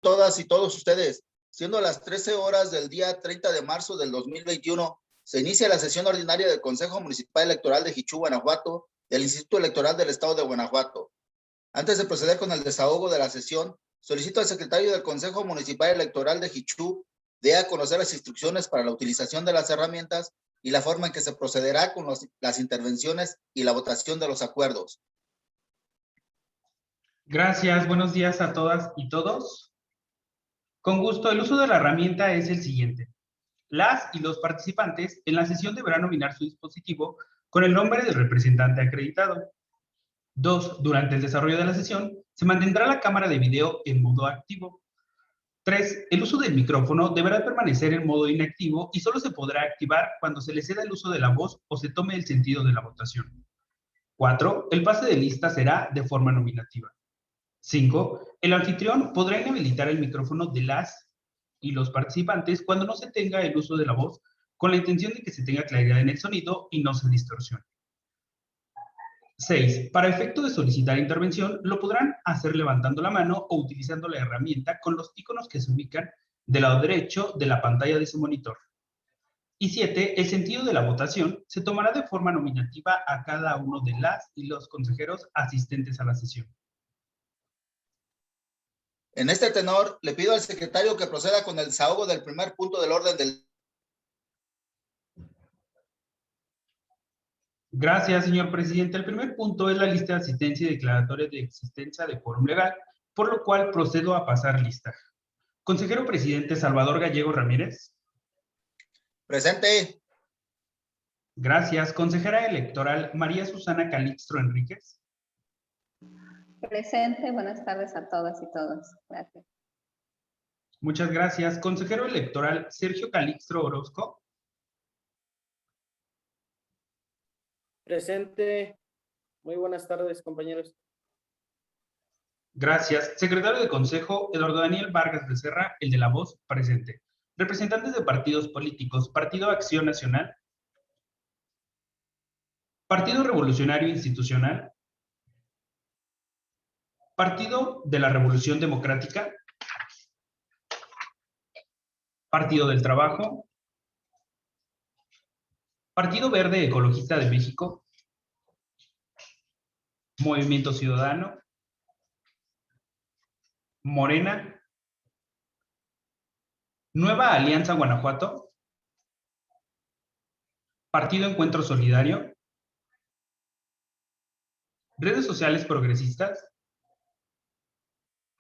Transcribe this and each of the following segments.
todas y todos ustedes. Siendo las 13 horas del día 30 de marzo del 2021, se inicia la sesión ordinaria del Consejo Municipal Electoral de Jichú, Guanajuato, del Instituto Electoral del Estado de Guanajuato. Antes de proceder con el desahogo de la sesión, solicito al secretario del Consejo Municipal Electoral de Jichú dé a conocer las instrucciones para la utilización de las herramientas y la forma en que se procederá con las intervenciones y la votación de los acuerdos. Gracias, buenos días a todas y todos. Con gusto, el uso de la herramienta es el siguiente. Las y los participantes en la sesión deberán nominar su dispositivo con el nombre del representante acreditado. 2. Durante el desarrollo de la sesión, se mantendrá la cámara de video en modo activo. 3. El uso del micrófono deberá permanecer en modo inactivo y solo se podrá activar cuando se le ceda el uso de la voz o se tome el sentido de la votación. 4. El pase de lista será de forma nominativa. 5. El anfitrión podrá inhabilitar el micrófono de las y los participantes cuando no se tenga el uso de la voz, con la intención de que se tenga claridad en el sonido y no se distorsione. 6. Para efecto de solicitar intervención, lo podrán hacer levantando la mano o utilizando la herramienta con los iconos que se ubican del lado derecho de la pantalla de su monitor. Y 7. El sentido de la votación se tomará de forma nominativa a cada uno de las y los consejeros asistentes a la sesión. En este tenor, le pido al secretario que proceda con el desahogo del primer punto del orden del... Gracias, señor presidente. El primer punto es la lista de asistencia y declaratoria de existencia de quórum legal, por lo cual procedo a pasar lista. Consejero presidente Salvador Gallego Ramírez. Presente. Gracias. Consejera electoral María Susana Calixto Enríquez. Presente. Buenas tardes a todas y todos. Gracias. Muchas gracias. Consejero electoral Sergio Calixto Orozco. Presente. Muy buenas tardes, compañeros. Gracias. Secretario de Consejo, Eduardo Daniel Vargas Becerra, el de la voz, presente. Representantes de partidos políticos, Partido Acción Nacional, Partido Revolucionario Institucional, Partido de la Revolución Democrática, Partido del Trabajo, Partido Verde Ecologista de México, Movimiento Ciudadano, Morena, Nueva Alianza Guanajuato, Partido Encuentro Solidario, Redes Sociales Progresistas,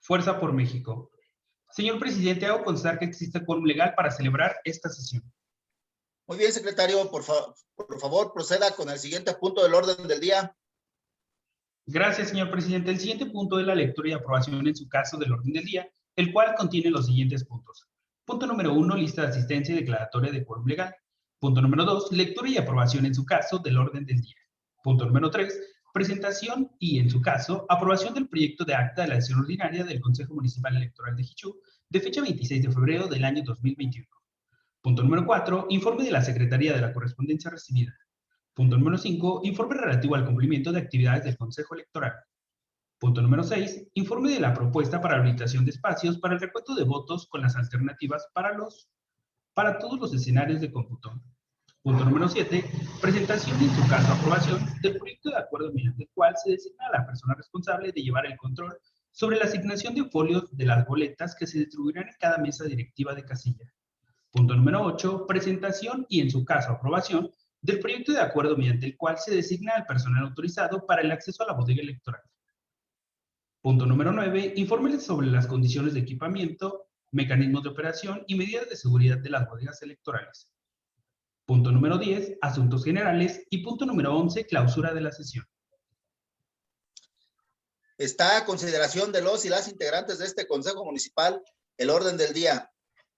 Fuerza por México. Señor presidente, hago constar que existe quórum legal para celebrar esta sesión. Muy bien, secretario, por favor, proceda con el siguiente punto del orden del día. Gracias, señor presidente. El siguiente punto es la lectura y aprobación en su caso del orden del día, el cual contiene los siguientes puntos. Punto número 1, lista de asistencia y declaratoria de quórum legal. Punto número 2, lectura y aprobación en su caso del orden del día. Punto número 3, presentación y, en su caso, aprobación del proyecto de acta de la sesión ordinaria del Consejo Municipal Electoral de Jichú, de fecha 26 de febrero del año 2021. Punto número 4, informe de la Secretaría de la Correspondencia recibida. Punto número 5, informe relativo al cumplimiento de actividades del Consejo Electoral. Punto número 6, informe de la propuesta para habilitación de espacios para el recuento de votos con las alternativas para todos los escenarios de cómputo. Punto número 7, presentación y, en su caso, aprobación del proyecto de acuerdo mediante el cual se designa a la persona responsable de llevar el control sobre la asignación de folios de las boletas que se distribuirán en cada mesa directiva de casilla. Punto número 8, presentación y, en su caso, aprobación del proyecto de acuerdo mediante el cual se designa al personal autorizado para el acceso a la bodega electoral. Punto número 9, informes sobre las condiciones de equipamiento, mecanismos de operación y medidas de seguridad de las bodegas electorales. Punto número 10, asuntos generales. Y punto número 11, clausura de la sesión. Está a consideración de los y las integrantes de este Consejo Municipal el orden del día.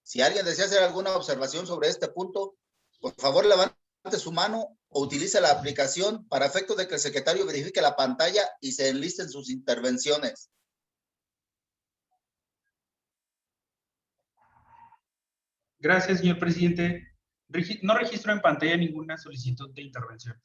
Si alguien desea hacer alguna observación sobre este punto, por favor levante su mano o utilice la aplicación para efecto de que el secretario verifique la pantalla y se enlisten sus intervenciones. Gracias, señor presidente. No registro en pantalla ninguna solicitud de intervención.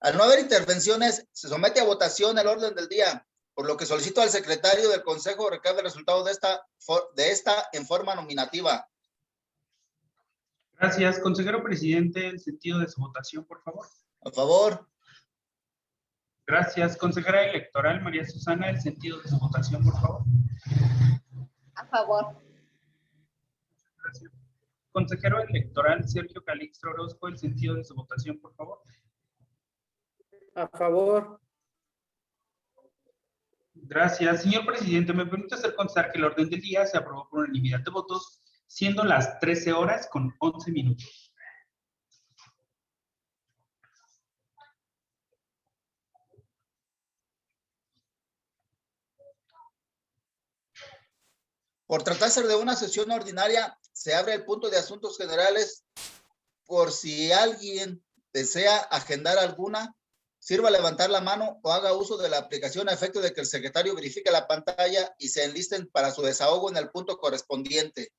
Al no haber intervenciones, se somete a votación el orden del día, por lo que solicito al secretario del Consejo recabe el resultado de esta en forma nominativa. Gracias. Consejero presidente, el sentido de su votación, por favor. A favor. Gracias. Consejera electoral María Susana, el sentido de su votación, por favor. A favor. Gracias. Consejero electoral Sergio Calixto Orozco, el sentido de su votación, por favor. A favor. Gracias. Señor presidente, me permite hacer constar que el orden del día se aprobó por unanimidad de votos, siendo las 13 horas con 11 minutos. Por tratarse de una sesión ordinaria, se abre el punto de asuntos generales. Por si alguien desea agendar alguna, sirva levantar la mano o haga uso de la aplicación a efecto de que el secretario verifique la pantalla y se enlisten para su desahogo en el punto correspondiente.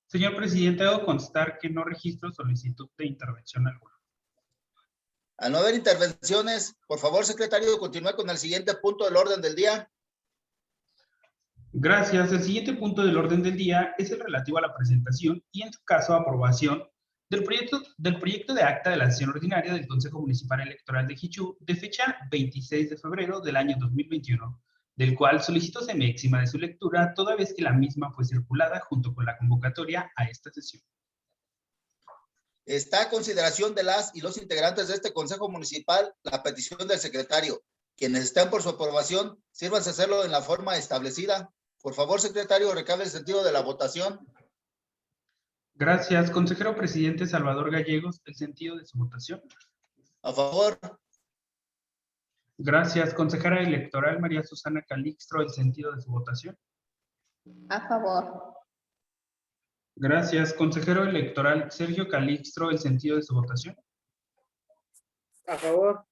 Señor presidente, debo constar que no registro solicitud de intervención alguna. Al no haber intervenciones, por favor, secretario, continúe con el siguiente punto del orden del día. Gracias. El siguiente punto del orden del día es el relativo a la presentación y, en su caso, aprobación del proyecto de acta de la sesión ordinaria del Consejo Municipal Electoral de Jichú de fecha 26 de febrero del año 2021, del cual solicito se me exima de su lectura toda vez que la misma fue circulada junto con la convocatoria a esta sesión. Está a consideración de las y los integrantes de este Consejo Municipal la petición del secretario. Quienes estén por su aprobación, sírvanse a hacerlo en la forma establecida. Por favor, secretario, recabe el sentido de la votación. Gracias. Consejero presidente Salvador Gallegos, el sentido de su votación. A favor. Gracias. Consejera electoral María Susana Calixto, el sentido de su votación. A favor. Gracias. Consejero electoral Sergio Calixto, el sentido de su votación. A favor.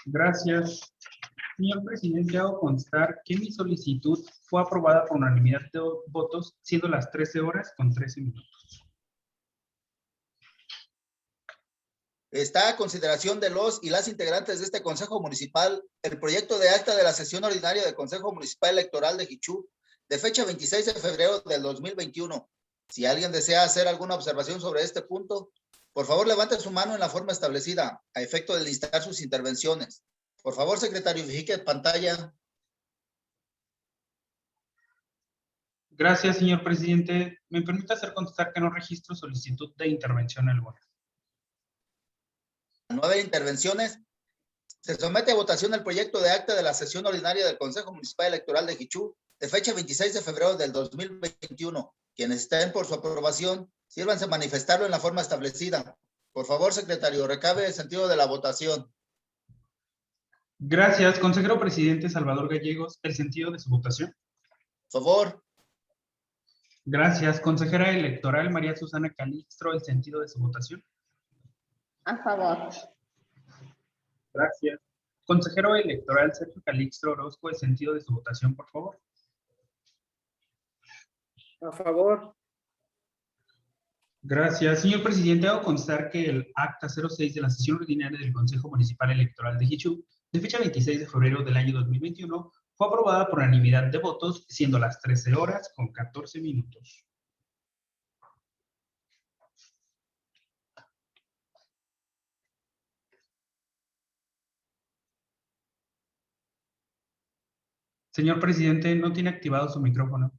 Gracias. Señor presidente, hago constar que mi solicitud fue aprobada por unanimidad de votos, siendo las 13 horas con 13 minutos. Está a consideración de los y las integrantes de este Consejo Municipal el proyecto de acta de la sesión ordinaria del Consejo Municipal Electoral de Jichú de fecha 26 de febrero del 2021. Si alguien desea hacer alguna observación sobre este punto, por favor levante su mano en la forma establecida a efecto de listar sus intervenciones. Por favor, secretario, verifique pantalla. Gracias, señor presidente. Me permite hacer constar que no registro solicitud de intervención alguna. Al no haber intervenciones, se somete a votación el proyecto de acta de la sesión ordinaria del Consejo Municipal Electoral de Jichú de fecha 26 de febrero del 2021. Quienes estén por su aprobación, sírvanse a manifestarlo en la forma establecida. Por favor, secretario, recabe el sentido de la votación. Gracias, consejero presidente Salvador Gallegos, el sentido de su votación. Por favor. Gracias, consejera electoral María Susana Calixto, el sentido de su votación. A favor. Gracias. Consejero electoral Sergio Calixto Orozco, el sentido de su votación, por favor. A favor. Gracias. Señor presidente, hago constar que el acta 06 de la sesión ordinaria del Consejo Municipal Electoral de Jichú, de fecha 26 de febrero del año 2021, fue aprobada por unanimidad de votos, siendo las 13 horas con 14 minutos. Señor presidente, no tiene activado su micrófono.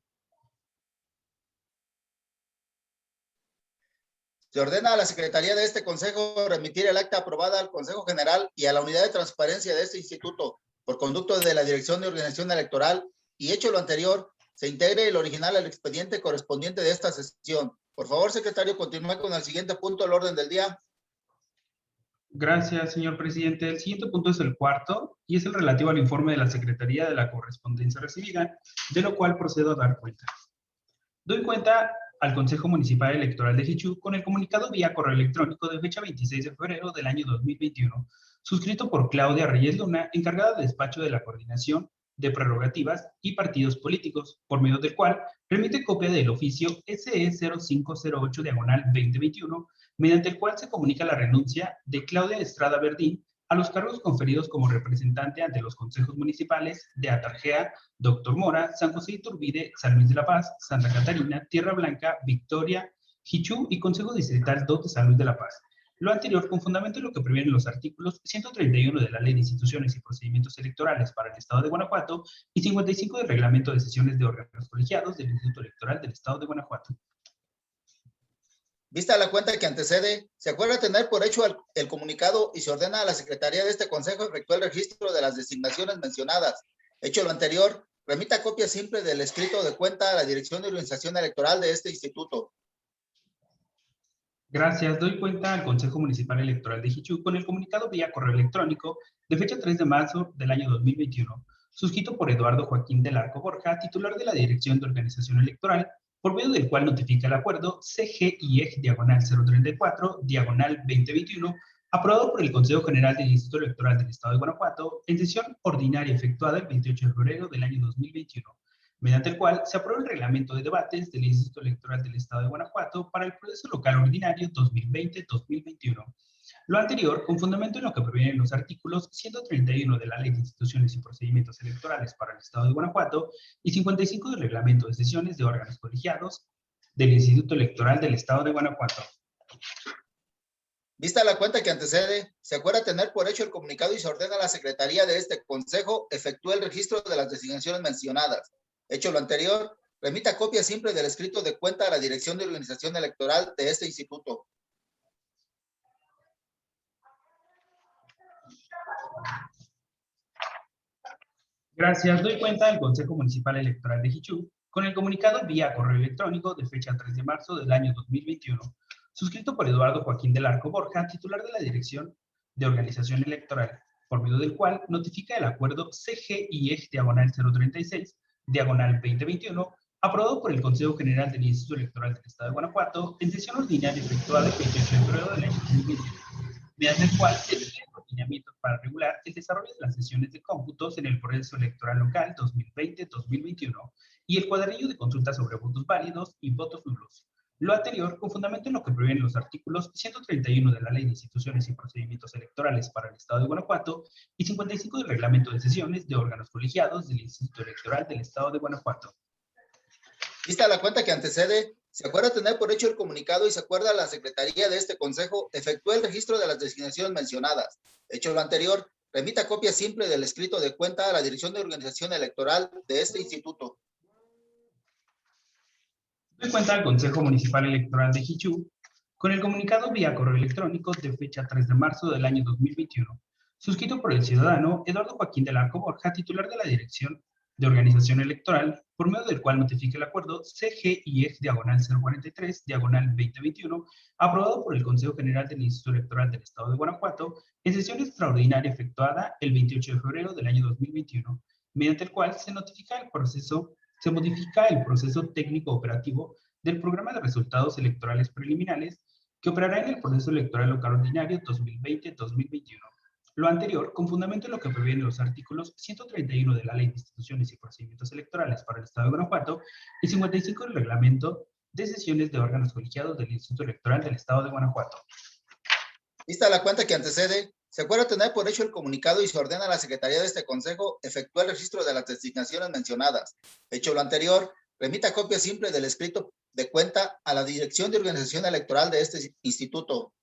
Se ordena a la Secretaría de este Consejo remitir el acta aprobada al Consejo General y a la Unidad de Transparencia de este Instituto por conducto de la Dirección de Organización Electoral y, hecho lo anterior, se integre el original al expediente correspondiente de esta sesión. Por favor, secretario, continúe con el siguiente punto del orden del día. Gracias, señor presidente. El siguiente punto es el cuarto y es el relativo al informe de la Secretaría de la correspondencia recibida, de lo cual procedo a dar cuenta. Doy cuenta al Consejo Municipal Electoral de Jichú con el comunicado vía correo electrónico de fecha 26 de febrero del año 2021, suscrito por Claudia Reyes Luna, encargada de despacho de la coordinación de prerrogativas y partidos políticos, por medio del cual remite copia del oficio SE 0508/2021, mediante el cual se comunica la renuncia de Claudia Estrada Verdín a los cargos conferidos como representante ante los consejos municipales de Atarjea, Doctor Mora, San José Iturbide, San Luis de la Paz, Santa Catarina, Tierra Blanca, Victoria, Jichú y Consejo Distrital 2 de San Luis de la Paz. Lo anterior con fundamento en lo que previenen los artículos 131 de la Ley de Instituciones y Procedimientos Electorales para el Estado de Guanajuato y 55 del Reglamento de Sesiones de órganos colegiados del Instituto Electoral del Estado de Guanajuato. Vista la cuenta que antecede, se acuerda tener por hecho el comunicado y se ordena a la Secretaría de este Consejo efectuar el registro de las designaciones mencionadas. Hecho lo anterior, remita copia simple del escrito de cuenta a la Dirección de Organización Electoral de este instituto. Gracias. Doy cuenta al Consejo Municipal Electoral de Jichú con el comunicado vía correo electrónico de fecha 3 de marzo del año 2021, suscrito por Eduardo Joaquín del Arco Borja, titular de la Dirección de Organización Electoral, por medio del cual notifica el acuerdo CGIEG/034/2021, aprobado por el Consejo General del Instituto Electoral del Estado de Guanajuato en sesión ordinaria efectuada el 28 de febrero del año 2021. Mediante el cual se aprueba el reglamento de debates del Instituto Electoral del Estado de Guanajuato para el proceso local ordinario 2020-2021. Lo anterior, con fundamento en lo que previenen los artículos 131 de la Ley de Instituciones y Procedimientos Electorales para el Estado de Guanajuato y 55 del Reglamento de Sesiones de órganos colegiados del Instituto Electoral del Estado de Guanajuato. Vista la cuenta que antecede, se acuerda tener por hecho el comunicado y se ordena a la Secretaría de este Consejo efectúe el registro de las designaciones mencionadas. Hecho lo anterior, remita copia simple del escrito de cuenta a la Dirección de Organización Electoral de este instituto. Gracias. Doy cuenta del Consejo Municipal Electoral de Jichú con el comunicado vía correo electrónico de fecha 3 de marzo del año 2021, suscrito por Eduardo Joaquín del Arco Borja, titular de la Dirección de Organización Electoral, por medio del cual notifica el acuerdo CGIEG/036/2021, aprobado por el Consejo General del Instituto Electoral del Estado de Guanajuato en sesión ordinaria efectuada el 28 de febrero del año 2021, mediante el cual se definen lineamientos para regular el desarrollo de las sesiones de cómputos en el proceso electoral local 2020-2021 y el cuadernillo de consulta sobre votos válidos y votos nulos. Lo anterior, con fundamento en lo que previenen los artículos 131 de la Ley de Instituciones y Procedimientos Electorales para el Estado de Guanajuato y 55 del Reglamento de Sesiones de órganos colegiados del Instituto Electoral del Estado de Guanajuato. Vista la cuenta que antecede, se acuerda tener por hecho el comunicado y se acuerda a la Secretaría de este Consejo efectúe el registro de las designaciones mencionadas. Hecho lo anterior, remita copia simple del escrito de cuenta a la Dirección de Organización Electoral de este instituto. Doy cuenta al Consejo Municipal Electoral de Jichú con el comunicado vía correo electrónico de fecha 3 de marzo del año 2021, suscrito por el ciudadano Eduardo Joaquín del Arco Borja, titular de la Dirección de Organización Electoral, por medio del cual notifica el acuerdo CGIEG/043/2021, aprobado por el Consejo General del Instituto Electoral del Estado de Guanajuato en sesión extraordinaria efectuada el 28 de febrero del año 2021, mediante el cual se modifica el proceso técnico operativo del programa de resultados electorales preliminares que operará en el proceso electoral local ordinario 2020-2021. Lo anterior, con fundamento en lo que previenen los artículos 131 de la Ley de Instituciones y Procedimientos Electorales para el Estado de Guanajuato y 55 del Reglamento de Sesiones de órganos colegiados del Instituto Electoral del Estado de Guanajuato. Vista la cuenta que antecede, se acuerda tener por hecho el comunicado y se ordena a la Secretaría de este Consejo efectuar el registro de las designaciones mencionadas. Hecho lo anterior, remita copia simple del escrito de cuenta a la Dirección de Organización Electoral de este instituto.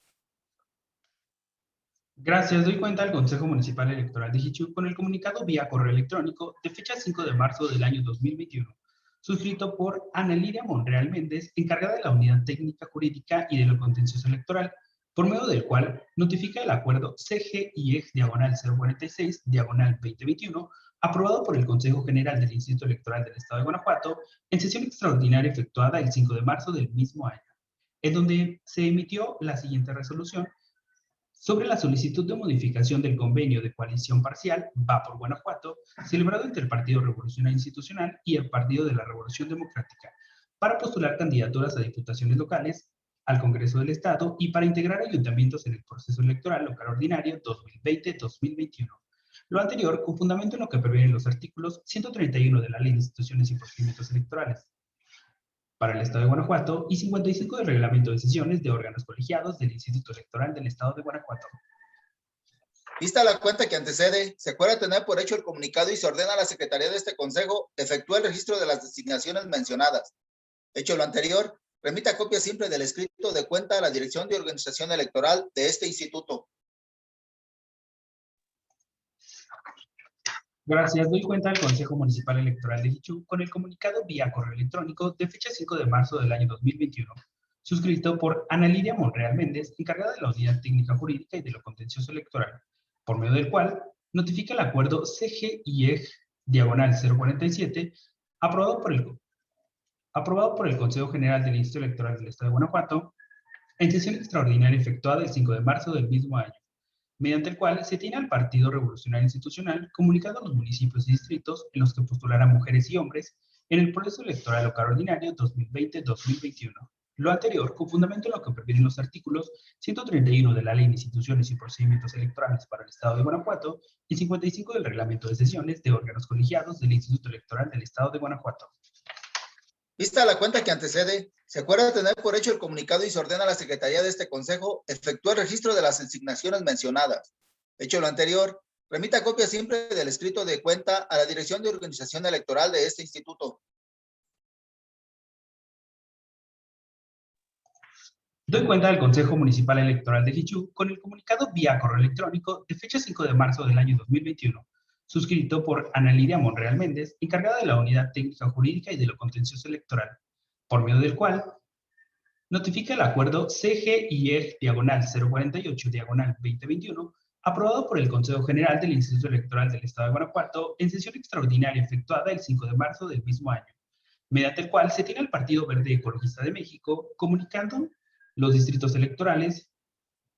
Gracias. Doy cuenta al Consejo Municipal Electoral de Jichú con el comunicado vía correo electrónico de fecha 5 de marzo del año 2021, suscrito por Ana Lidia Monreal Méndez, encargada de la Unidad Técnica Jurídica y de lo Contencioso Electoral, por medio del cual notifica el acuerdo CGIEG/046/2021, aprobado por el Consejo General del Instituto Electoral del Estado de Guanajuato en sesión extraordinaria efectuada el 5 de marzo del mismo año, en donde se emitió la siguiente resolución sobre la solicitud de modificación del convenio de coalición parcial Va por Guanajuato, celebrado entre el Partido Revolucionario Institucional y el Partido de la Revolución Democrática, para postular candidaturas a diputaciones locales al Congreso del Estado y para integrar ayuntamientos en el proceso electoral local ordinario 2020-2021, Lo anterior con fundamento en lo que previenen los artículos 131 de la Ley de Instituciones y Procedimientos Electorales para el Estado de Guanajuato y 55 del Reglamento de Sesiones de órganos colegiados del Instituto Electoral del Estado de Guanajuato. Vista la cuenta que antecede, se acuerda tener por hecho el comunicado y se ordena a la Secretaría de este Consejo efectúe el registro de las designaciones mencionadas. Hecho lo anterior, remita copia simple del escrito de cuenta a la Dirección de Organización Electoral de este instituto. Gracias. Doy cuenta al Consejo Municipal Electoral de Jichú con el comunicado vía correo electrónico de fecha 5 de marzo del año 2021, suscrito por Ana Lidia Monreal Méndez, encargada de la Unidad Técnica Jurídica y de lo Contencioso Electoral, por medio del cual notifica el acuerdo CG-IEG/047, aprobado por el Consejo General del Instituto Electoral del Estado de Guanajuato, en sesión extraordinaria efectuada el 5 de marzo del mismo año, mediante el cual se tiene al Partido Revolucionario Institucional comunicado a los municipios y distritos en los que postularán mujeres y hombres en el proceso electoral local ordinario 2020-2021. Lo anterior, con fundamento en lo que previenen los artículos 131 de la Ley de Instituciones y Procedimientos Electorales para el Estado de Guanajuato y 55 del Reglamento de Sesiones de órganos colegiados del Instituto Electoral del Estado de Guanajuato. Vista la cuenta que antecede, se acuerda tener por hecho el comunicado y se ordena a la Secretaría de este Consejo efectúe el registro de las designaciones mencionadas. Hecho lo anterior, remita copia simple del escrito de cuenta a la Dirección de Organización Electoral de este instituto. Doy cuenta al Consejo Municipal Electoral de Jichú con el comunicado vía correo electrónico de fecha 5 de marzo del año 2021, suscrito por Ana Lidia Monreal Méndez, encargada de la Unidad Técnica Jurídica y de lo Contencioso Electoral, por medio del cual notifica el acuerdo CG-IEG/048/2021, aprobado por el Consejo General del Instituto Electoral del Estado de Guanajuato en sesión extraordinaria efectuada el 5 de marzo del mismo año, mediante el cual se tiene al Partido Verde Ecologista de México comunicando los distritos electorales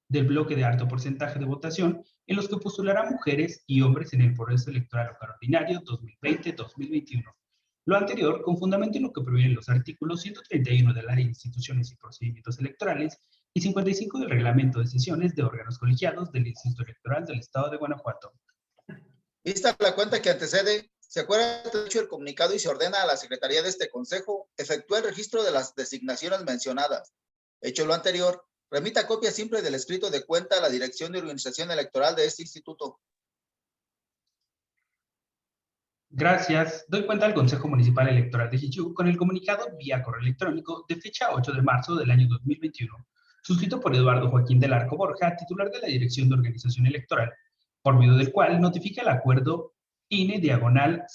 del bloque de alto porcentaje de votación en los que postularán mujeres y hombres en el proceso electoral local ordinario 2020-2021. Lo anterior, con fundamento en lo que previenen los artículos 131 de la Ley de Instituciones y Procedimientos Electorales y 55 del Reglamento de Sesiones de órganos colegiados del Instituto Electoral del Estado de Guanajuato. Vista la cuenta que antecede, se acuerda de hecho el comunicado y se ordena a la Secretaría de este Consejo efectúe el registro de las designaciones mencionadas. Hecho lo anterior, remita copia simple del escrito de cuenta a la Dirección de Organización Electoral de este instituto. Gracias. Doy cuenta al Consejo Municipal Electoral de Jichú con el comunicado vía correo electrónico de fecha 8 de marzo del año 2021, suscrito por Eduardo Joaquín del Arco Borja, titular de la Dirección de Organización Electoral, por medio del cual notifica el acuerdo INE/CCOE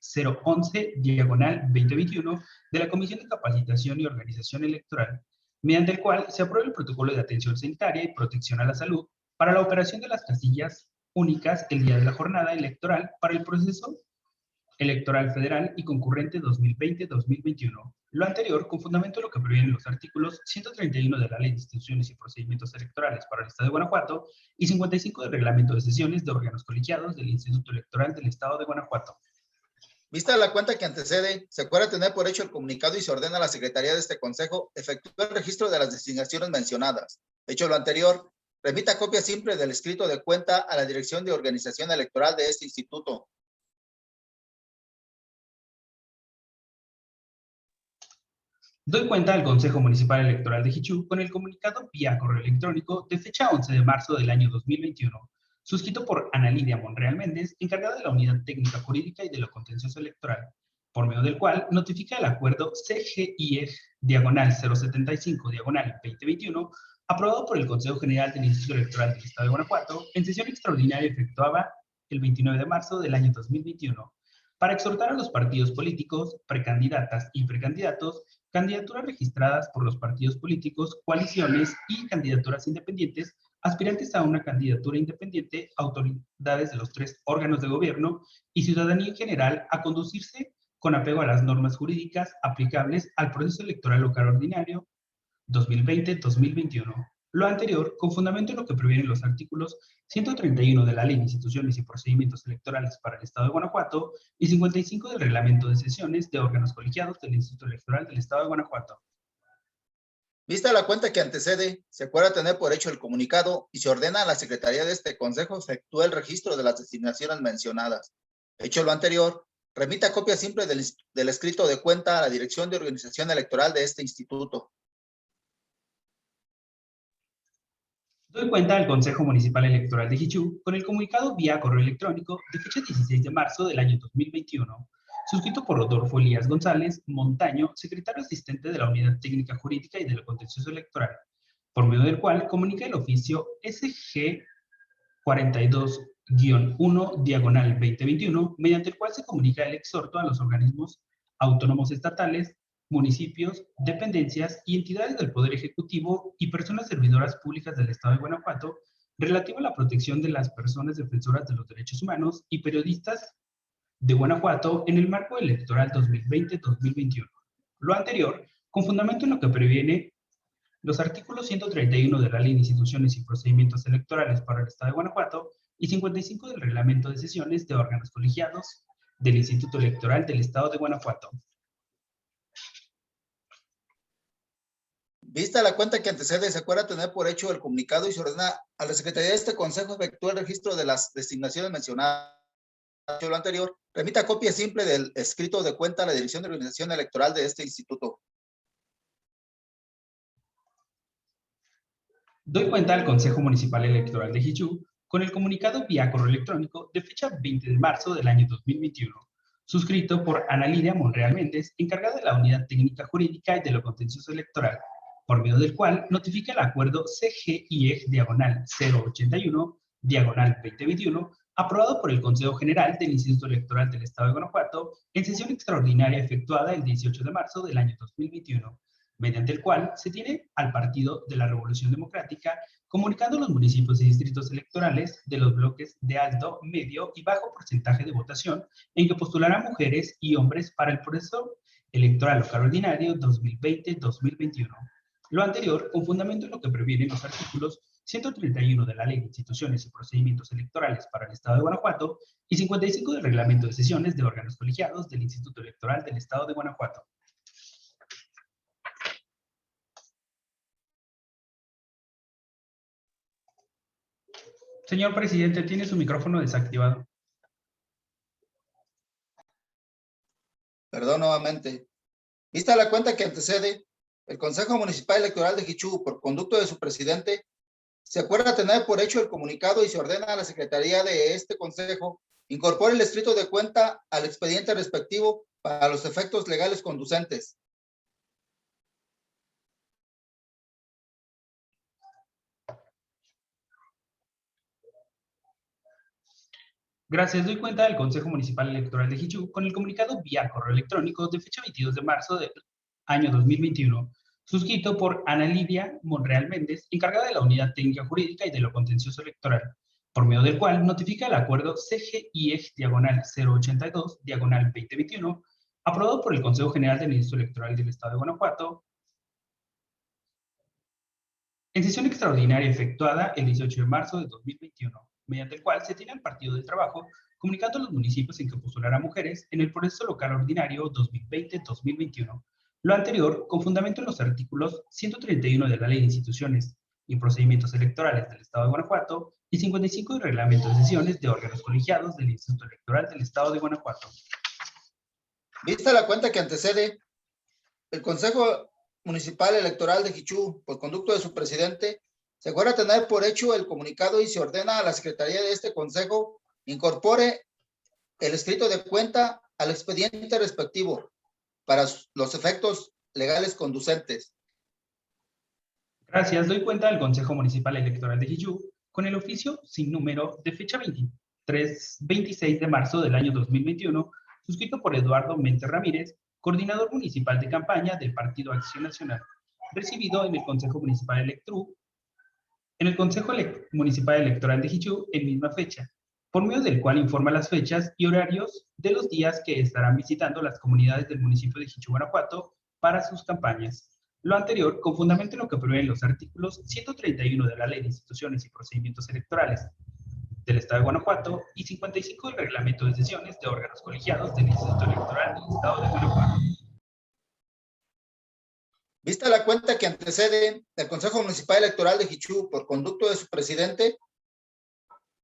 011/2021 de la Comisión de Capacitación y Organización Electoral, mediante el cual se aprueba el protocolo de atención sanitaria y protección a la salud para la operación de las casillas únicas el día de la jornada electoral para el proceso electoral federal y concurrente 2020-2021. Lo anterior, con fundamento en lo que previenen los artículos 131 de la Ley de Instituciones y Procedimientos Electorales para el Estado de Guanajuato y 55 del Reglamento de Sesiones de órganos colegiados del Instituto Electoral del Estado de Guanajuato. Vista la cuenta que antecede, se acuerda tener por hecho el comunicado y se ordena a la Secretaría de este Consejo efectúe el registro de las designaciones mencionadas. Hecho lo anterior, remita copia simple del escrito de cuenta a la Dirección de Organización Electoral de este instituto. Doy cuenta al Consejo Municipal Electoral de Jichú con el comunicado vía correo electrónico de fecha 11 de marzo del año 2021, suscrito por Ana Lidia Monreal Méndez, encargada de la Unidad Técnica Jurídica y de lo Contencioso Electoral, por medio del cual notifica el acuerdo CGIEG/075/2021, aprobado por el Consejo General del Instituto Electoral del Estado de Guanajuato en sesión extraordinaria efectuada el 29 de marzo del año 2021, para exhortar a los partidos políticos, precandidatas y precandidatos, candidaturas registradas por los partidos políticos, coaliciones y candidaturas independientes, aspirantes a una candidatura independiente, autoridades de los 3 órganos de gobierno y ciudadanía en general a conducirse con apego a las normas jurídicas aplicables al proceso electoral local ordinario 2020-2021. Lo anterior, con fundamento en lo que previenen los artículos 131 de la Ley de Instituciones y Procedimientos Electorales para el Estado de Guanajuato y 55 del Reglamento de Sesiones de órganos colegiados del Instituto Electoral del Estado de Guanajuato. Vista la cuenta que antecede, se acuerda tener por hecho el comunicado y se ordena a la Secretaría de este Consejo efectúe el registro de las designaciones mencionadas. Hecho lo anterior, remita copia simple del escrito de cuenta a la Dirección de Organización Electoral de este instituto. Doy cuenta al Consejo Municipal Electoral de Jichú con el comunicado vía correo electrónico de fecha 16 de marzo del año 2021, suscrito por Rodolfo Elías González Montaño, secretario asistente de la Unidad Técnica Jurídica y del Contencioso Electoral, por medio del cual comunica el oficio SG 42-1/2021, mediante el cual se comunica el exhorto a los organismos autónomos estatales, municipios, dependencias y entidades del Poder Ejecutivo y personas servidoras públicas del Estado de Guanajuato relativo a la protección de las personas defensoras de los derechos humanos y periodistas de Guanajuato en el marco electoral 2020-2021. Lo anterior, con fundamento en lo que previene los artículos 131 de la Ley de Instituciones y Procedimientos Electorales para el Estado de Guanajuato y 55 del Reglamento de Sesiones de órganos colegiados del Instituto Electoral del Estado de Guanajuato. Vista la cuenta que antecede, se acuerda tener por hecho el comunicado y se ordena a la Secretaría de este Consejo efectúe el registro de las designaciones mencionadas. Lo anterior, remita copia simple del escrito de cuenta a la Dirección de Organización Electoral de este instituto. Doy cuenta al Consejo Municipal Electoral de Jichú con el comunicado vía correo electrónico de fecha 20 de marzo del año 2021, suscrito por Ana Lidia Monreal Méndez, encargada de la Unidad Técnica Jurídica y de lo Contencioso Electoral, por medio del cual notifica el acuerdo CGIEG-081-2021, aprobado por el Consejo General del Instituto Electoral del Estado de Guanajuato en sesión extraordinaria efectuada el 18 de marzo del año 2021, mediante el cual se tiene al Partido de la Revolución Democrática comunicando a los municipios y distritos electorales de los bloques de alto, medio y bajo porcentaje de votación en que postularán mujeres y hombres para el proceso electoral local ordinario 2020-2021. Lo anterior, con fundamento en lo que previenen los artículos 131 de la Ley de Instituciones y Procedimientos Electorales para el Estado de Guanajuato y 55 del Reglamento de Sesiones de órganos colegiados del Instituto Electoral del Estado de Guanajuato. Señor presidente, tiene su micrófono desactivado. Perdón nuevamente. Vista la cuenta que antecede, el Consejo Municipal Electoral de Jichú, por conducto de su presidente, se acuerda tener por hecho el comunicado y se ordena a la Secretaría de este Consejo incorpore el escrito de cuenta al expediente respectivo para los efectos legales conducentes. Gracias, doy cuenta del Consejo Municipal Electoral de Jichú con el comunicado vía correo electrónico de fecha 22 de marzo del año 2021, suscrito por Ana Lidia Monreal Méndez, encargada de la Unidad Técnica Jurídica y de lo Contencioso Electoral, por medio del cual notifica el acuerdo CGIEG-082-2021, aprobado por el Consejo General del Instituto Electoral del Estado de Guanajuato, en sesión extraordinaria efectuada el 18 de marzo de 2021, mediante el cual se tiene al Partido del Trabajo comunicando a los municipios en que postulará mujeres en el proceso local ordinario 2020-2021. Lo anterior, con fundamento en los artículos 131 de la Ley de Instituciones y Procedimientos Electorales del Estado de Guanajuato y 55 del Reglamento de Sesiones de órganos colegiados del Instituto Electoral del Estado de Guanajuato. Vista la cuenta que antecede, el Consejo Municipal Electoral de Jichú, por conducto de su presidente, se acuerda tener por hecho el comunicado y se ordena a la Secretaría de este Consejo incorpore el escrito de cuenta al expediente respectivo para los efectos legales conducentes. Gracias, doy cuenta del Consejo Municipal Electoral de Jichú con el oficio sin número de fecha 26 de marzo del año 2021, suscrito por Eduardo Mente Ramírez, coordinador municipal de campaña del Partido Acción Nacional, recibido en el Consejo Municipal Municipal Electoral de Jichú en misma fecha, por medio del cual informa las fechas y horarios de los días que estarán visitando las comunidades del municipio de Jichú, Guanajuato, para sus campañas. Lo anterior, con fundamento en lo que prevén los artículos 131 de la Ley de Instituciones y Procedimientos Electorales del Estado de Guanajuato y 55 del Reglamento de Sesiones de órganos colegiados del Instituto Electoral del Estado de Guanajuato. Vista la cuenta que antecede el Consejo Municipal Electoral de Jichú por conducto de su presidente,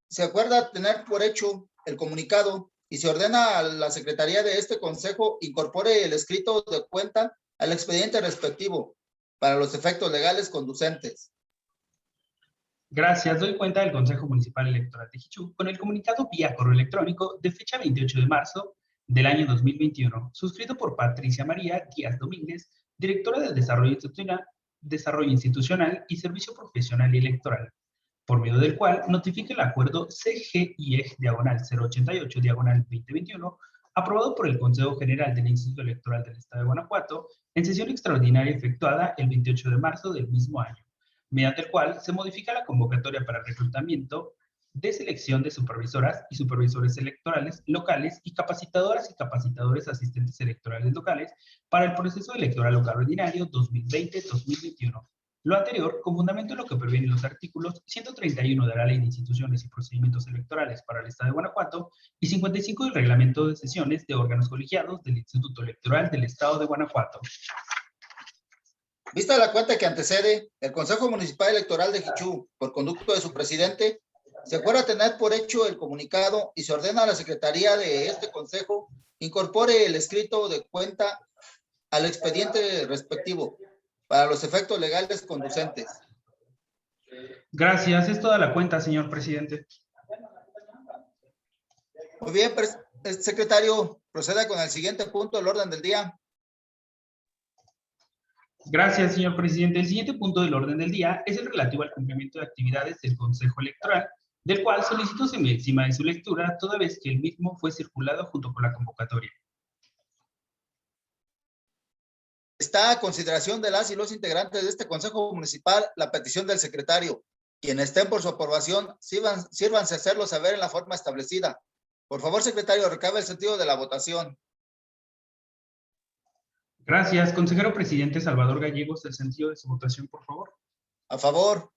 se acuerda tener por hecho el comunicado y se ordena a la Secretaría de este Consejo incorpore el escrito de cuenta al expediente respectivo para los efectos legales conducentes. Gracias. Doy cuenta del Consejo Municipal Electoral de Jichú con el comunicado vía correo electrónico de fecha 28 de marzo del año 2021, suscrito por Patricia María Díaz Domínguez, directora del Desarrollo Institucional y Servicio Profesional y Electoral, por medio del cual notifica el acuerdo CGIEG-088-2021, aprobado por el Consejo General del Instituto Electoral del Estado de Guanajuato en sesión extraordinaria efectuada el 28 de marzo del mismo año, mediante el cual se modifica la convocatoria para reclutamiento de selección de supervisoras y supervisores electorales locales y capacitadoras y capacitadores asistentes electorales locales para el proceso electoral local ordinario 2020-2021. Lo anterior, con fundamento en lo que previenen los artículos 131 de la Ley de Instituciones y Procedimientos Electorales para el Estado de Guanajuato y 55 del Reglamento de Sesiones de órganos colegiados del Instituto Electoral del Estado de Guanajuato. Vista la cuenta que antecede el Consejo Municipal Electoral de Jichú por conducto de su presidente, se acuerda tener por hecho el comunicado y se ordena a la Secretaría de este Consejo incorpore el escrito de cuenta al expediente respectivo para los efectos legales conducentes. Gracias. Es toda la cuenta, señor presidente. Muy bien, secretario, proceda con el siguiente punto del orden del día. Gracias, señor presidente. El siguiente punto del orden del día es el relativo al cumplimiento de actividades del Consejo Electoral, del cual solicito se me exima de su lectura, toda vez que el mismo fue circulado junto con la convocatoria. Está a consideración de las y los integrantes de este Consejo Municipal la petición del secretario. Quienes estén por su aprobación, sírvanse a hacerlo saber en la forma establecida. Por favor, secretario, recabe el sentido de la votación. Gracias. Consejero presidente Salvador Gallegos, el sentido de su votación, por favor. A favor.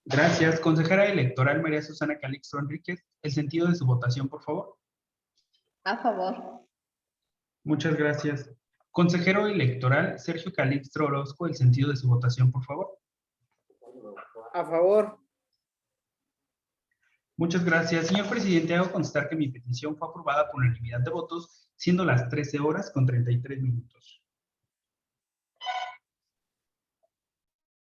Gracias. Consejera electoral María Susana Calixto Enríquez, el sentido de su votación, por favor. A favor. Muchas gracias. Consejero electoral Sergio Calixto Orozco, el sentido de su votación, por favor. A favor. Muchas gracias. Señor presidente, hago constar que mi petición fue aprobada por unanimidad de votos, siendo las 13 horas con 33 minutos.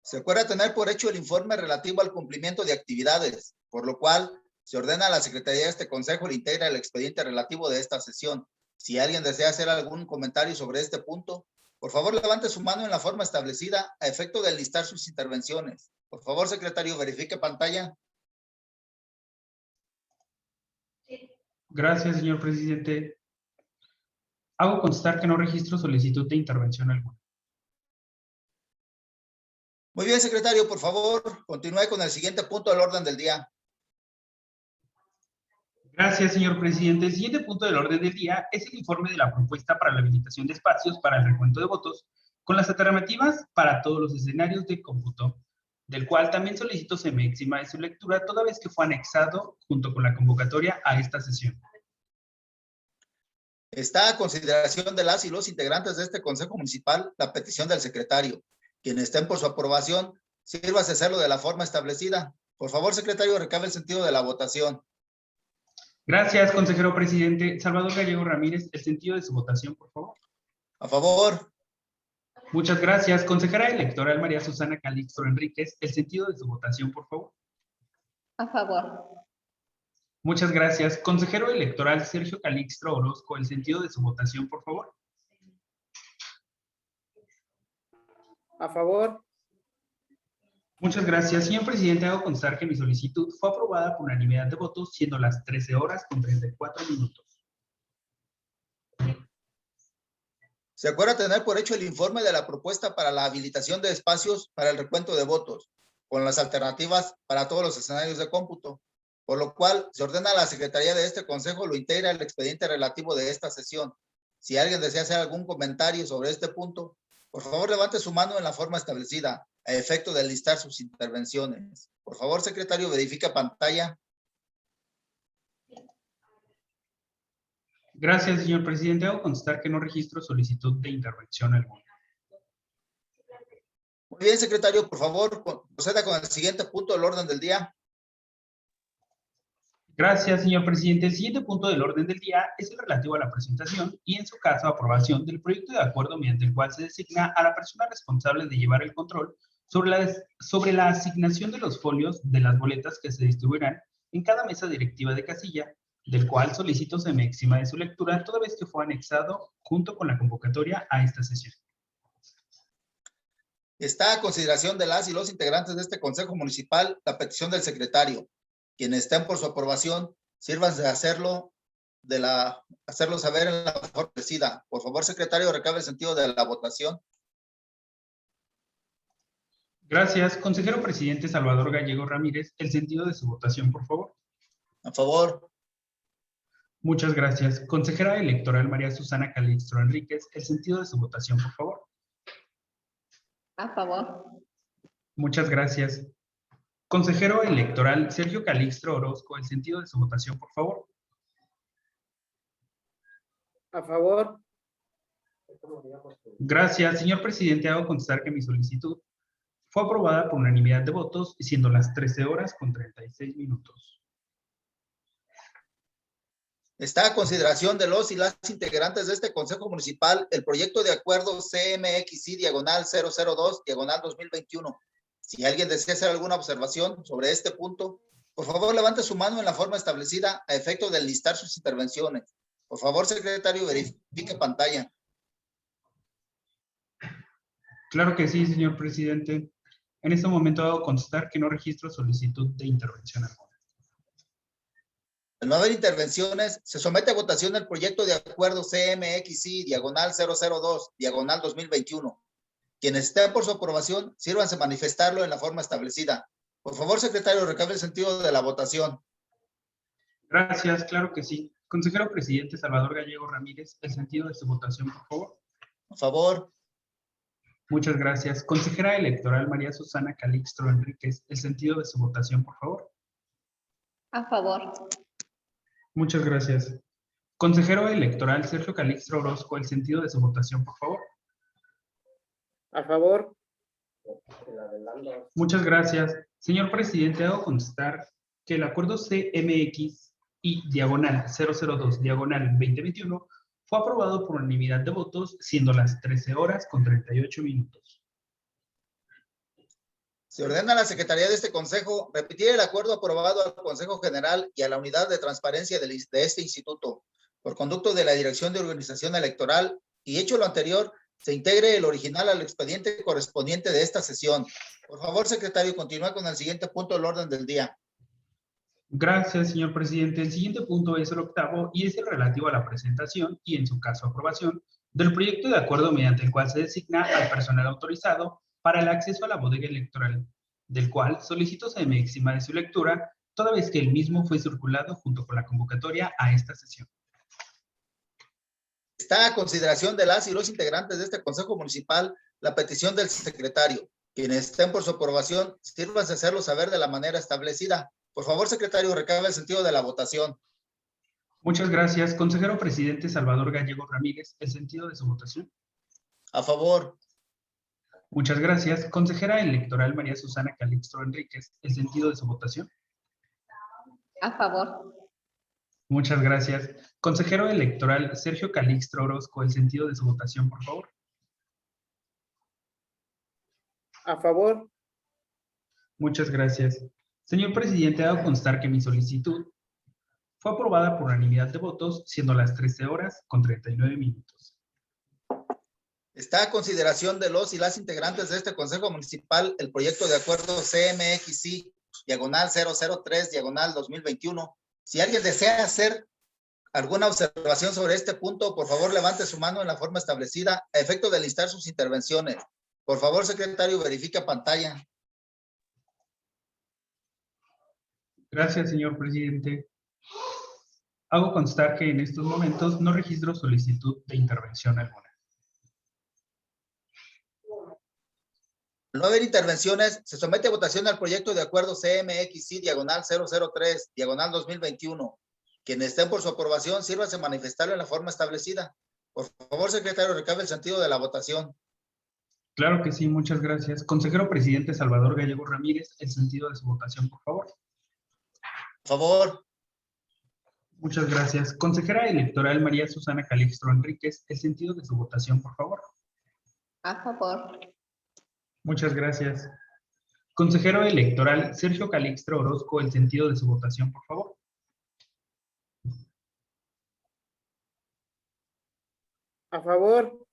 Se acuerda tener por hecho el informe relativo al cumplimiento de actividades, por lo cual se ordena a la Secretaría de este Consejo le integra el expediente relativo de esta sesión. Si alguien desea hacer algún comentario sobre este punto, por favor levante su mano en la forma establecida a efecto de listar sus intervenciones. Por favor, secretario, verifique pantalla. Gracias, señor presidente. Hago constar que no registro solicitud de intervención alguna. Muy bien, secretario, por favor, continúe con el siguiente punto del orden del día. Gracias, señor presidente. El siguiente punto del orden del día es el informe de la propuesta para la habilitación de espacios para el recuento de votos con las alternativas para todos los escenarios de cómputo, del cual también solicito se me exima de su lectura toda vez que fue anexado junto con la convocatoria a esta sesión. Está a consideración de las y los integrantes de este Consejo Municipal la petición del secretario. Quienes estén por su aprobación, sírvase a hacerlo de la forma establecida. Por favor, secretario, recabe el sentido de la votación. Gracias, consejero presidente. Salvador Gallego Ramírez, el sentido de su votación, por favor. A favor. Muchas gracias. Consejera electoral María Susana Calixto Enríquez, el sentido de su votación, por favor. A favor. Muchas gracias. Consejero electoral Sergio Calixto Orozco, el sentido de su votación, por favor. A favor. Muchas gracias. Señor presidente, hago constar que mi solicitud fue aprobada por unanimidad de votos, siendo las 13 horas con 34 minutos. Se acuerda tener por hecho el informe de la propuesta para la habilitación de espacios para el recuento de votos, con las alternativas para todos los escenarios de cómputo, por lo cual se ordena a la Secretaría de este Consejo lo integra el expediente relativo de esta sesión. Si alguien desea hacer algún comentario sobre este punto, por favor levante su mano en la forma establecida, a efecto de listar sus intervenciones. Por favor, secretario, verifique pantalla. Gracias, señor presidente. Hago constar que no registro solicitud de intervención alguna. bien, secretario, por favor, proceda con el siguiente punto del orden del día. Gracias, señor presidente. El siguiente punto del orden del día es el relativo a la presentación y, en su caso, aprobación del proyecto de acuerdo mediante el cual se designa a la persona responsable de llevar el control sobre la asignación de los folios de las boletas que se distribuirán en cada mesa directiva de casilla, del cual solicito se me exima de su lectura, toda vez que fue anexado junto con la convocatoria a esta sesión. Está a consideración de las y los integrantes de este Consejo Municipal la petición del secretario. Quienes estén por su aprobación, sírvanse de hacerlo saber en la forma establecida. Por favor, secretario, recabe el sentido de la votación. Gracias. Consejero presidente Salvador Gallego Ramírez, el sentido de su votación, por favor. A favor. Muchas gracias. Consejera electoral María Susana Calixto Enríquez, el sentido de su votación, por favor. A favor. Muchas gracias. Consejero electoral Sergio Calixto Orozco, el sentido de su votación, por favor. A favor. Gracias. Señor presidente, hago constar que mi solicitud fue aprobada por unanimidad de votos, siendo las 13 horas con 36 minutos. Está a consideración de los y las integrantes de este Consejo Municipal el proyecto de acuerdo CMXI/002/2021. Si alguien desea hacer alguna observación sobre este punto, por favor levante su mano en la forma establecida a efecto de enlistar sus intervenciones. Por favor, secretario, verifique pantalla. Claro que sí, señor presidente. En este momento hago constar que no registro solicitud de intervención alguna. Al no haber intervenciones, se somete a votación el proyecto de acuerdo CMXI/002/2021. Quienes estén por su aprobación, sírvanse manifestarlo en la forma establecida. Por favor, secretario, recabe el sentido de la votación. Gracias, claro que sí. Consejero presidente Salvador Gallego Ramírez, el sentido de su votación, por favor. A favor. Muchas gracias. Consejera electoral María Susana Calixto Enríquez, el sentido de su votación, por favor. A favor. Muchas gracias. Consejero electoral Sergio Calixto Orozco, el sentido de su votación, por favor. A favor. Muchas gracias. Señor presidente, hago constar que el acuerdo CMXI/002/2021 fue aprobado por unanimidad de votos, siendo las 13 horas con 38 minutos. Se ordena a la Secretaría de este Consejo repetir el acuerdo aprobado al Consejo General y a la Unidad de Transparencia de este Instituto, por conducto de la Dirección de Organización Electoral, y hecho lo anterior, se integre el original al expediente correspondiente de esta sesión. Por favor, secretario, continúa con el siguiente punto del orden del día. Gracias, señor presidente. El siguiente punto es el octavo y es el relativo a la presentación y, en su caso, aprobación del proyecto de acuerdo mediante el cual se designa al personal autorizado para el acceso a la bodega electoral, del cual solicito se me exima de su lectura, toda vez que el mismo fue circulado junto con la convocatoria a esta sesión. Está a consideración de las y los integrantes de este Consejo Municipal la petición del secretario. Quienes estén por su aprobación, sírvanse a hacerlo saber de la manera establecida. Por favor, secretario, recabe el sentido de la votación. Muchas gracias. Consejero presidente Salvador Gallego Ramírez, el sentido de su votación. A favor. Muchas gracias. Consejera electoral María Susana Calixto Enríquez, el sentido de su votación. A favor. Muchas gracias. Consejero electoral Sergio Calixto Orozco, el sentido de su votación, por favor. A favor. Muchas gracias. Señor presidente, hago constar que mi solicitud fue aprobada por unanimidad de votos, siendo las 13 horas con 39 minutos. Está a consideración de los y las integrantes de este Consejo Municipal el proyecto de acuerdo CMXI/003/2021. Si alguien desea hacer alguna observación sobre este punto, por favor levante su mano en la forma establecida a efecto de listar sus intervenciones. Por favor, secretario, verifica pantalla. Gracias, señor presidente. Hago constar que en estos momentos no registro solicitud de intervención alguna. Al no haber intervenciones, se somete a votación al proyecto de acuerdo CMXI/003/2021. Quienes estén por su aprobación, sírvanse a manifestarlo en la forma establecida. Por favor, secretario, recabe el sentido de la votación. Claro que sí, muchas gracias. Consejero presidente Salvador Gallego Ramírez, el sentido de su votación, por favor. A favor. Muchas gracias. Consejera electoral María Susana Calixto Enríquez, el sentido de su votación, por favor. A favor. Muchas gracias. Consejero electoral Sergio Calixto Orozco, el sentido de su votación, por favor. A favor.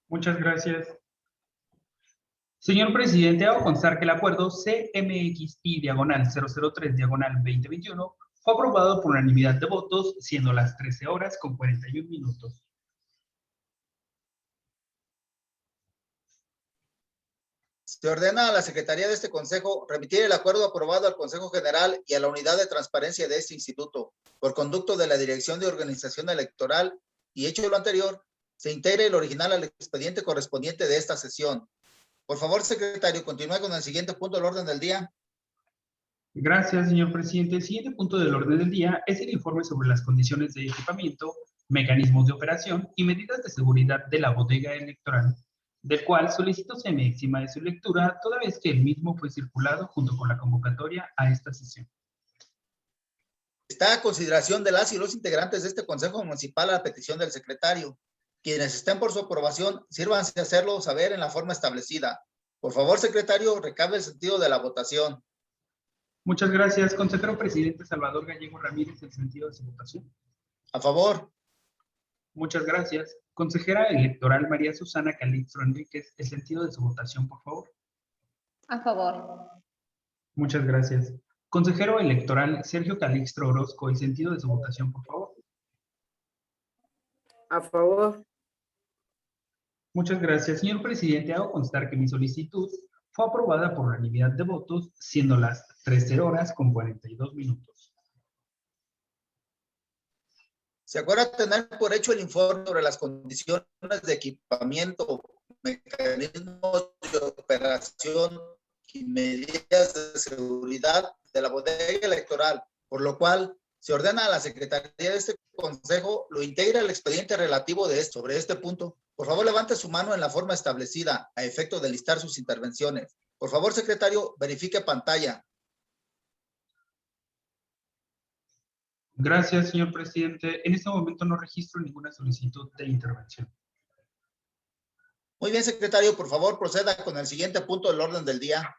Muchas gracias. Señor presidente, hago constar que el acuerdo CMXI/003/2021 fue aprobado por unanimidad de votos, siendo las 13 horas con 41 minutos. Se ordena a la Secretaría de este Consejo remitir el acuerdo aprobado al Consejo General y a la Unidad de Transparencia de este Instituto, por conducto de la Dirección de Organización Electoral, y hecho lo anterior, se integre el original al expediente correspondiente de esta sesión. Por favor, secretario, continúe con el siguiente punto del orden del día. Gracias, señor presidente. El siguiente punto del orden del día es el informe sobre las condiciones de equipamiento, mecanismos de operación y medidas de seguridad de la bodega electoral, del cual solicito se me exima de su lectura, toda vez que el mismo fue circulado junto con la convocatoria a esta sesión. Está a consideración de las y los integrantes de este Consejo Municipal a la petición del secretario. Quienes estén por su aprobación, sírvanse a hacerlo saber en la forma establecida. Por favor, secretario, recabe el sentido de la votación. Muchas gracias. Consejero presidente Salvador Gallego Ramírez, el sentido de su votación. A favor. Muchas gracias. Consejera electoral María Susana Calixto Enríquez, el sentido de su votación, por favor. A favor. Muchas gracias. Consejero electoral Sergio Calixto Orozco, el sentido de su votación, por favor. A favor. Muchas gracias. Señor presidente, hago constar que mi solicitud fue aprobada por unanimidad de votos, siendo las 13 horas con 42 minutos. Se acuerda tener por hecho el informe sobre las condiciones de equipamiento, mecanismos de operación y medidas de seguridad de la bodega electoral, por lo cual se ordena a la Secretaría de este Consejo lo integre al expediente relativo sobre este punto. Por favor, levante su mano en la forma establecida a efecto de listar sus intervenciones. Por favor, secretario, verifique pantalla. Gracias, señor presidente. En este momento no registro ninguna solicitud de intervención. Muy bien, secretario, por favor, proceda con el siguiente punto del orden del día.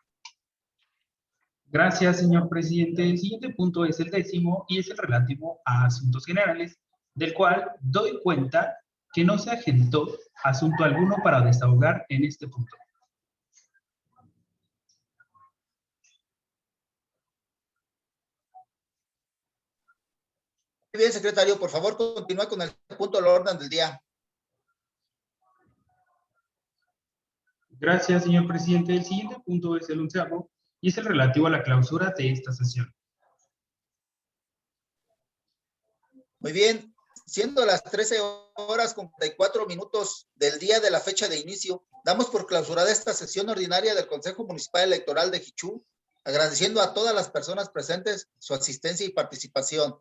Gracias, señor presidente. El siguiente punto es el 10º y es el relativo a asuntos generales, del cual doy cuenta que no se agendó asunto alguno para desahogar en este punto. Muy bien, secretario, por favor, continúe con el punto del orden del día. Gracias, señor presidente. El siguiente punto es el 11º y es el relativo a la clausura de esta sesión. Muy bien, siendo las 13 horas con 44 minutos del día de la fecha de inicio, damos por clausurada esta sesión ordinaria del Consejo Municipal Electoral de Jichú, agradeciendo a todas las personas presentes su asistencia y participación.